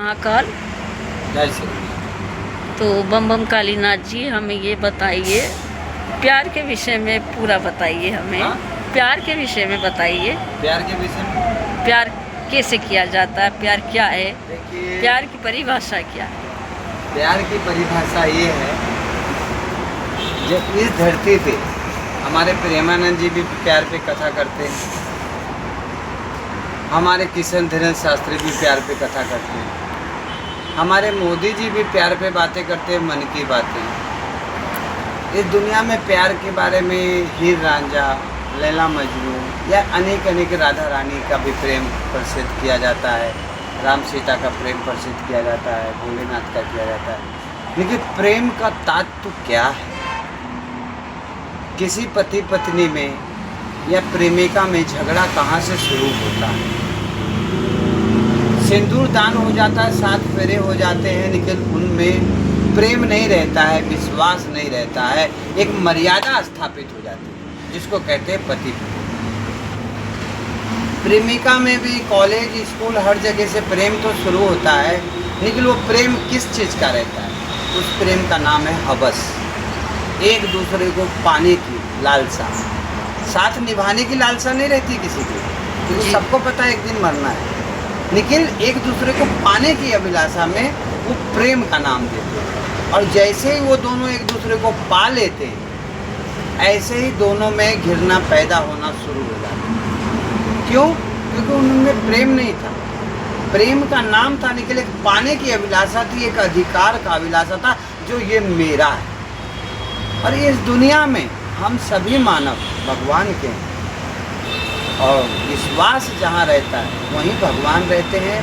महाकाल। जय श्री राम। तो बम बम कालीनाथ जी, हमें ये बताइए, प्यार के विषय में पूरा बताइए हमें। हाँ? प्यार के विषय में बताइए। प्यार के विषय में प्यार कैसे किया जाता है, प्यार क्या है, देखिए, प्यार की परिभाषा क्या है? प्यार की परिभाषा ये है, जब इस धरती पे हमारे प्रेमानंद जी भी प्यार पे कथा करते हैं, हमारे किशन धीरेन्द्र शास्त्री भी प्यार पे कथा करते हैं, हमारे मोदी जी भी प्यार पे बातें करते हैं, मन की बातें। इस दुनिया में प्यार के बारे में हीर रांझा, लैला मजनू या अनेक अनेक राधा रानी का भी प्रेम प्रसिद्ध किया जाता है, राम सीता का प्रेम प्रसिद्ध किया जाता है, भोलेनाथ का किया जाता है। लेकिन प्रेम का तत्व क्या है? किसी पति पत्नी में या प्रेमिका में झगड़ा कहाँ से शुरू होता है? सिंदूर दान हो जाता है, 7 फेरे हो जाते हैं, लेकिन उनमें प्रेम नहीं रहता है, विश्वास नहीं रहता है, एक मर्यादा स्थापित हो जाती है, जिसको कहते हैं पति पत्नी। प्रेमिका में भी कॉलेज स्कूल हर जगह से प्रेम तो शुरू होता है, लेकिन वो प्रेम किस चीज़ का रहता है? उस प्रेम का नाम है हवस, एक दूसरे को पाने की लालसा। साथ निभाने की लालसा नहीं रहती किसी की, क्योंकि सबको पता है एक दिन मरना है, लेकिन एक दूसरे को पाने की अभिलाषा में वो प्रेम का नाम देते हैं। और जैसे ही वो दोनों एक दूसरे को पा लेते हैं, ऐसे ही दोनों में घृणा पैदा होना शुरू हो जाता है। क्यों? क्योंकि उनमें प्रेम नहीं था। प्रेम का नाम था, लेकिन एक पाने की अभिलाषा थी, एक अधिकार का अभिलाषा था, जो ये मेरा है। और इस दुनिया में हम सभी मानव भगवान के हैं, और विश्वास जहाँ रहता है वहीं भगवान रहते हैं।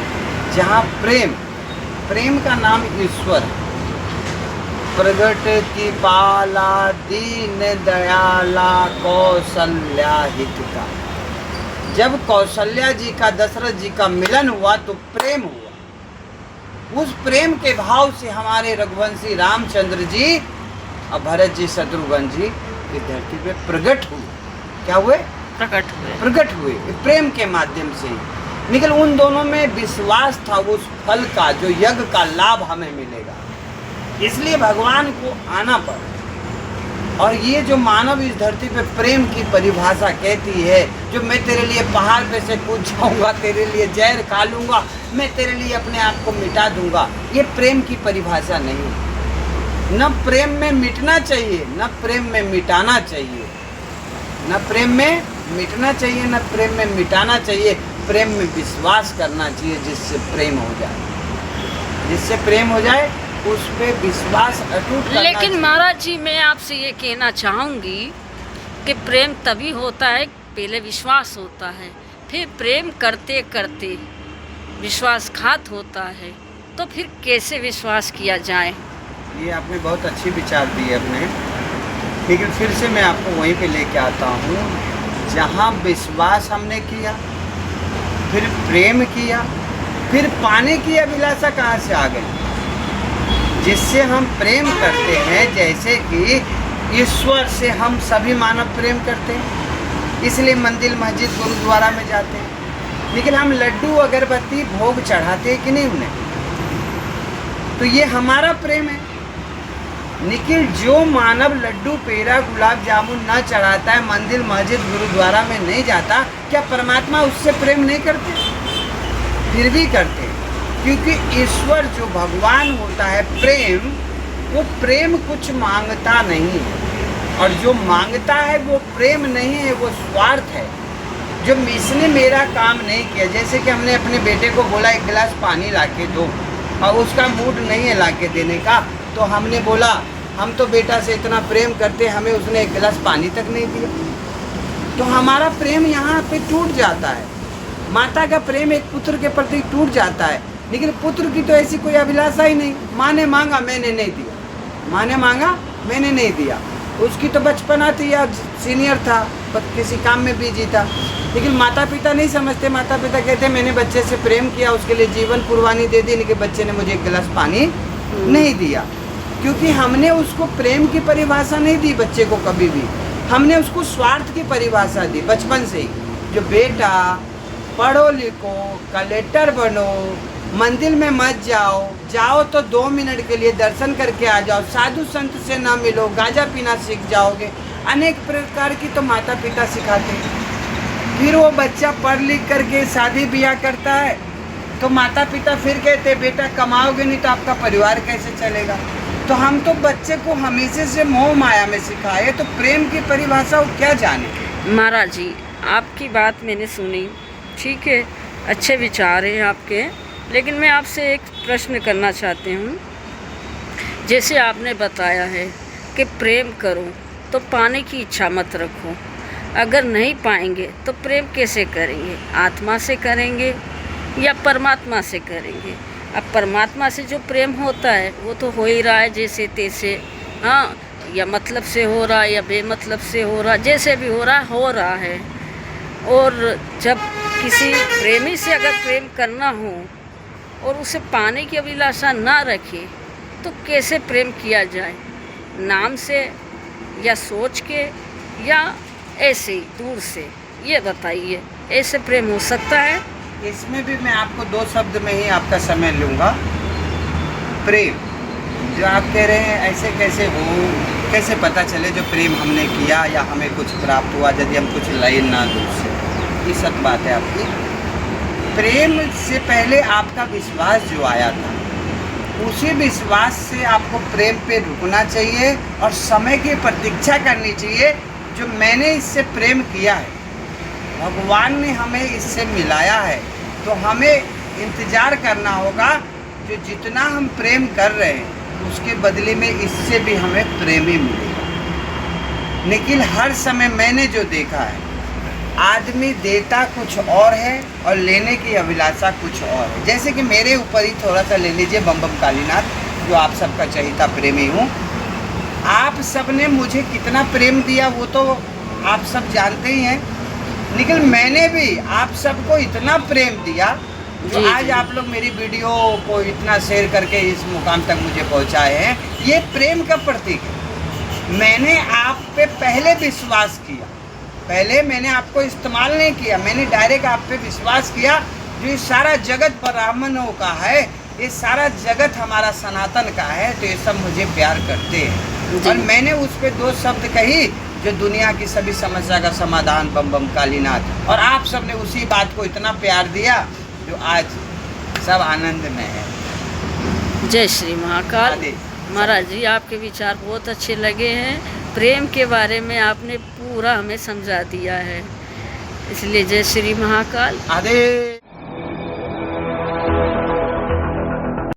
जहाँ प्रेम का नाम ईश्वर है। प्रगट की पाला दीन दयाला कौशल्या हित का। जब कौशल्या जी का दशरथ जी का मिलन हुआ तो प्रेम हुआ। उस प्रेम के भाव से हमारे रघुवंशी रामचंद्र जी और भरत जी शत्रुघ्न जी इस धरती पे प्रकट हुए। क्या हुए? प्रकट हुए प्रेम के माध्यम से। लेकिन उन दोनों में विश्वास था उस फल का, जो यज्ञ का लाभ हमें मिलेगा, इसलिए भगवान को आना पड़ा। और ये जो मानव इस धरती पे प्रेम की परिभाषा कहती है, जो मैं तेरे लिए पहाड़ पे से कूद जाऊंगा, तेरे लिए जहर खा लूंगा, मैं तेरे लिए अपने आप को मिटा दूंगा, ये प्रेम की परिभाषा नहीं है। न प्रेम में मिटना चाहिए, न प्रेम में मिटाना चाहिए, न प्रेम में मिटना चाहिए, न प्रेम में मिटाना चाहिए। प्रेम में विश्वास करना चाहिए, जिससे प्रेम हो जाए, जिससे प्रेम हो जाए उस पे विश्वास अटूट करना। लेकिन महाराज जी, मैं आपसे ये कहना चाहूँगी कि प्रेम तभी होता है, पहले विश्वास होता है, फिर प्रेम करते करते विश्वासघात होता है, तो फिर कैसे विश्वास किया जाए? ये आपने बहुत अच्छी विचार दी है अपने, लेकिन फिर से मैं आपको वहीं पे लेके आता हूँ जहाँ विश्वास हमने किया, फिर प्रेम किया, फिर पाने की अभिलाषा कहाँ से आ गई? जिससे हम प्रेम करते हैं, जैसे कि ईश्वर से हम सभी मानव प्रेम करते हैं, इसलिए मंदिर मस्जिद गुरुद्वारा में जाते हैं। लेकिन हम लड्डू अगरबत्ती भोग चढ़ाते हैं कि नहीं उन्हें? तो ये हमारा प्रेम है। लेकिन जो मानव लड्डू पेड़ा गुलाब जामुन न चढ़ाता है, मंदिर मस्जिद गुरुद्वारा में नहीं जाता, क्या परमात्मा उससे प्रेम नहीं करते? फिर भी करते, क्योंकि ईश्वर जो भगवान होता है प्रेम, वो प्रेम कुछ मांगता नहीं है, और जो मांगता है वो प्रेम नहीं है, वो स्वार्थ है। जो इसने मेरा काम नहीं किया, जैसे कि हमने अपने बेटे को बोला 1 गिलास पानी ला के दो, और उसका मूड नहीं है ला के देने का, तो हमने बोला हम तो बेटा से इतना प्रेम करते, हमें उसने 1 गिलास पानी तक नहीं दिया, तो हमारा प्रेम यहाँ पे टूट जाता है। माता का प्रेम एक पुत्र के प्रति टूट जाता है, लेकिन पुत्र की तो ऐसी कोई अभिलाषा ही नहीं। माँ ने मांगा, मैंने नहीं दिया, माँ ने मांगा, मैंने नहीं दिया। उसकी तो बचपना थी या सीनियर था, किसी काम में बिजी था, लेकिन माता पिता नहीं समझते। माता पिता कहते मैंने बच्चे से प्रेम किया, उसके लिए जीवन कुर्बानी दे दी, लेकिन बच्चे ने मुझे 1 गिलास पानी नहीं दिया, क्योंकि हमने उसको प्रेम की परिभाषा नहीं दी। बच्चे को कभी भी हमने उसको स्वार्थ की परिभाषा दी बचपन से ही, जो बेटा पढ़ो लिखो, कलेक्टर बनो, मंदिर में मत जाओ, जाओ तो 2 मिनट के लिए दर्शन करके आ जाओ, साधु संत से ना मिलो, गांजा पीना सीख जाओगे। अनेक प्रकार की तो माता पिता सिखाते हैं। फिर वो बच्चा पढ़ लिख करके शादी ब्याह करता है तो माता पिता फिर कहते बेटा कमाओगे नहीं तो आपका परिवार कैसे चलेगा। तो हम तो बच्चे को हमेशा से मोह माया में सिखाए, तो प्रेम की परिभाषा वो क्या जाने। महाराज जी, आपकी बात मैंने सुनी, ठीक है, अच्छे विचार हैं आपके, लेकिन मैं आपसे एक प्रश्न करना चाहती हूँ। जैसे आपने बताया है कि प्रेम करो तो पाने की इच्छा मत रखो, अगर नहीं पाएंगे तो प्रेम कैसे करेंगे? आत्मा से करेंगे या परमात्मा से करेंगे? अब परमात्मा से जो प्रेम होता है वो तो हो ही रहा है जैसे तैसे, हाँ, या मतलब से हो रहा है या बेमतलब से हो रहा, जैसे भी हो रहा है। और जब किसी प्रेमी से अगर प्रेम करना हो और उसे पाने की अभिलाषा ना रखे तो कैसे प्रेम किया जाए? नाम से या सोच के या ऐसे ही दूर से? ये बताइए, ऐसे प्रेम हो सकता है? इसमें भी मैं आपको 2 शब्द में ही आपका समय लूँगा। प्रेम, जो आप कह रहे हैं ऐसे कैसे हो, कैसे पता चले जो प्रेम हमने किया या हमें कुछ प्राप्त हुआ यदि हम कुछ लाए ना दूर से? ये सब बात है आपकी। प्रेम से पहले आपका विश्वास जो आया था, उसी विश्वास से आपको प्रेम पे रुकना चाहिए और समय की प्रतीक्षा करनी चाहिए। जो मैंने इससे प्रेम किया है, भगवान ने हमें इससे मिलाया है, तो हमें इंतज़ार करना होगा जो जितना हम प्रेम कर रहे हैं उसके बदले में इससे भी हमें प्रेम ही मिलेगा। लेकिन हर समय मैंने जो देखा है, आदमी देता कुछ और है और लेने की अभिलाषा कुछ और है। जैसे कि मेरे ऊपर ही थोड़ा सा ले लीजिए, बम बम कालीनाथ, जो आप सबका चहेता प्रेमी हूँ। आप सब ने मुझे कितना प्रेम दिया वो तो आप सब जानते ही हैं, लेकिन मैंने भी आप सबको इतना प्रेम दिया जो आज आप लोग मेरी वीडियो को इतना शेयर करके इस मुकाम तक मुझे पहुंचाए हैं। ये प्रेम का प्रतीक है। मैंने आप पे पहले विश्वास किया, पहले मैंने आपको इस्तेमाल नहीं किया, मैंने डायरेक्ट आप पे विश्वास किया। जो ये सारा जगत ब्राह्मणों का है, ये सारा जगत हमारा सनातन का है, तो ये सब मुझे प्यार करते हैं। और मैंने उस पे 2 शब्द कही जो दुनिया की सभी समस्या का समाधान, बम बम कालीनाथ। और आप सब ने उसी बात को इतना प्यार दिया जो आज सब आनंद में है। जय श्री महाकाल। महाराज जी, आपके विचार बहुत अच्छे लगे हैं। प्रेम के बारे में आपने पूरा हमें समझा दिया है, इसलिए जय श्री महाकाल। आदेश।